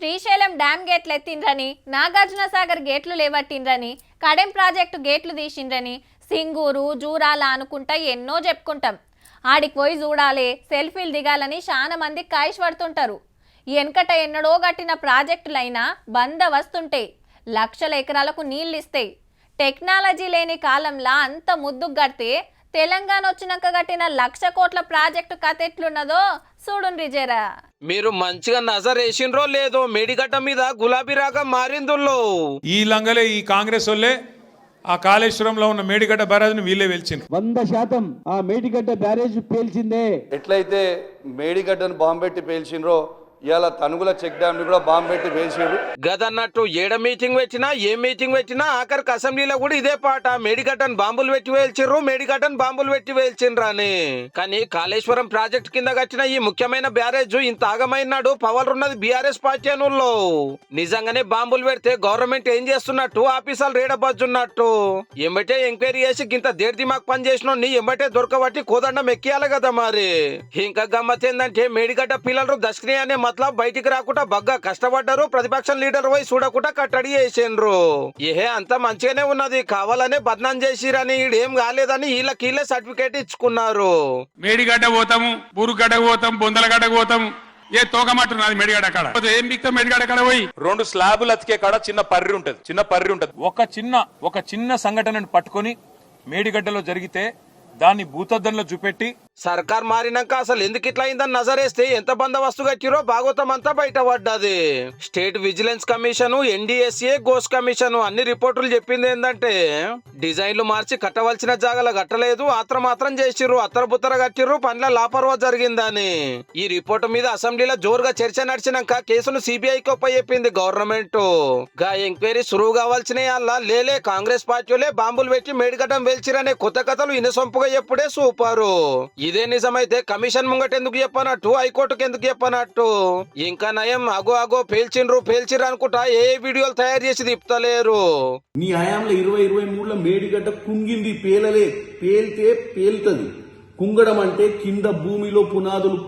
Srisailam dam గేట్లు ఎత్తిండ్రని, నాగార్జున సాగర్ గేట్లు లేవట్టిండ్రని, Kadem project గేట్లు తీసిండ్రని, సింగూరు జూరాల అనుకుంటా ఎన్నో చెప్పుకుంటాం. ఆడికి పోయి చూడాలి, సెల్ఫీలు దిగాలని చాలా మంది కాయిష్ పడుతుంటారు. వెనకట ఎన్నడో గట్టిన ప్రాజెక్టులైనా బందవస్తుంటాయి, లక్షల ఎకరాలకు నీళ్ళు ఇస్తాయి. టెక్నాలజీ లేని కాలంలో అంత ముద్దుకు గడితే తెలంగాణ వచ్చినాక కట్టిన 1,00,000 కోట్ల ప్రాజెక్టు కథ ఎట్లున్నదో చూడుండ్రి జరా. మీరు మంచిగా నజర్ వేసిండ్రో లేదో, మేడిగడ్డ మీద గులాబీ రాగం మారిందుల్లో. ఈ లంగలే ఈ కాంగ్రెస్ వాళ్ళే ఆ కాళేశ్వరంలో ఉన్న మేడిగడ్డ బ్యారేజ్ని వీళ్ళే వెలిచింది. 100% ఆ మేడిగడ్డ బ్యారేజ్ పేల్చిందే. ఎట్లయితే మేడిగడ్డను బాంబు పెట్టి పేల్చిండ్రో ఇవాళ తనుగుల చెక్ డ్యామ్ ని కూడా బాంబు పెట్టి పేల్చారు. గదన్నట్టు ఏడ మీటింగ్ పెట్టినా ఏ మీటింగ్ పెట్టినా ఆఖరికి అసెంబ్లీలో కూడా ఇదే పాట, మేడిగడ్డను బాంబులు పెట్టి వేల్చిర్రు, మేడిగడ్డను బాంబులు పెట్టి వేల్చిండ్రు అని. కానీ కాళేశ్వరం ప్రాజెక్ట్ కింద కట్టిన ఈ ముఖ్యమైన బ్యారేజ్ ఇంత ఆగమైనాడు పవర్ ఉన్నది బీఆర్ఎస్ పార్టీ అనుల్లో. నిజంగానే బాంబులు పెడితే గవర్నమెంట్ ఏం చేస్తున్నట్టు, ఆఫీసర్లు రేడబజ్జున్నట్టు. ఎంబటే ఎంక్వైరీ చేసి ఇంత దేర్ దిమాగ్ పని చేసిన ఎంబటే దొరకబట్టి కోదండం ఎక్కియాలి కదా మరి. ఇంకా గమ్మత్ ఏందంటే మేడిగడ్డ పిల్లలు దశని అనే మతలబ్ బయటికి రాకుండా బగ్గా కష్టపడ్డారు. ప్రతిపక్షం లీడర్ పోయి చూడకుండా కట్టడి చేసిండ్రు. ఏహే అంత మంచిగానే ఉన్నది, కావాలనే బద్నాం చేసిరని ఈడేం కాలేదని వీళ్ళ సర్టిఫికేట్ ఇచ్చుకున్నారు. మేడిగడ్డ పోతాము, బూరుగడ్డ పోతాం, బొందలగడ్డ పోతాం, ఏ తోకమట్టున్నది మేడిగడ్డ కాడ. ఏం బిక్తాం మేడిగడ్డ కాడ పోయి 2 స్లాబులు అతికే కాడ చిన్న పర్రి ఉంటది. ఒక చిన్న సంఘటనను పట్టుకొని మేడిగడ్డలో జరిగితే దాన్ని భూతద్దంలో చూపెట్టి సర్కార్ మారినాక అసలు ఎందుకు ఇట్లా అయిందని నజరేస్తే ఎంత బందోబస్తు కట్టిరో భాగవతం అంతా బయటపడ్డది. State vigilance commission, NDSA, Ghose commission అన్ని రిపోర్టులు చెప్పింది ఏంటంటే డిజైన్లు మార్చి కట్టవలసిన జాగాలో కట్టలేదు, మాత్రం చేసిర్రు, అత్తరబుత్తర కట్టిర్రు, పనిలో లాపర్వా జరిగిందని. ఈ రిపోర్టు మీద అసెంబ్లీలో జోరుగా చర్చ నడిచినాక కేసును సిబిఐకి ఒప్పచెప్పింది గవర్నమెంట్. గా ఎంక్వైరీ సురువు కావాల్సిన లేలే కాంగ్రెస్ పార్టీలే బాంబులు పెట్టి మేడిగడ్డం వేల్చిరనే కొత్త కథలు ఇనసొంపుగా ఎప్పుడే సూపరు. ఇదే నిజమైతే కమిషన్ ముంగట ఎందుకు చెప్పనట్టు, హైకోర్టుకు ఎందుకు చెప్పనట్టు. ఇంకా నయం అగో పేల్చిర్రు అనుకుంటా ఏ వీడియోలు తయారు చేసి తిప్పుతలేరు. నీ హయాంలో 2023లో మేడిగడ్డ కుంగింది, పేలితే పేలుతుంది. కుంగడం అంటే కింద భూమిలో పునాదులు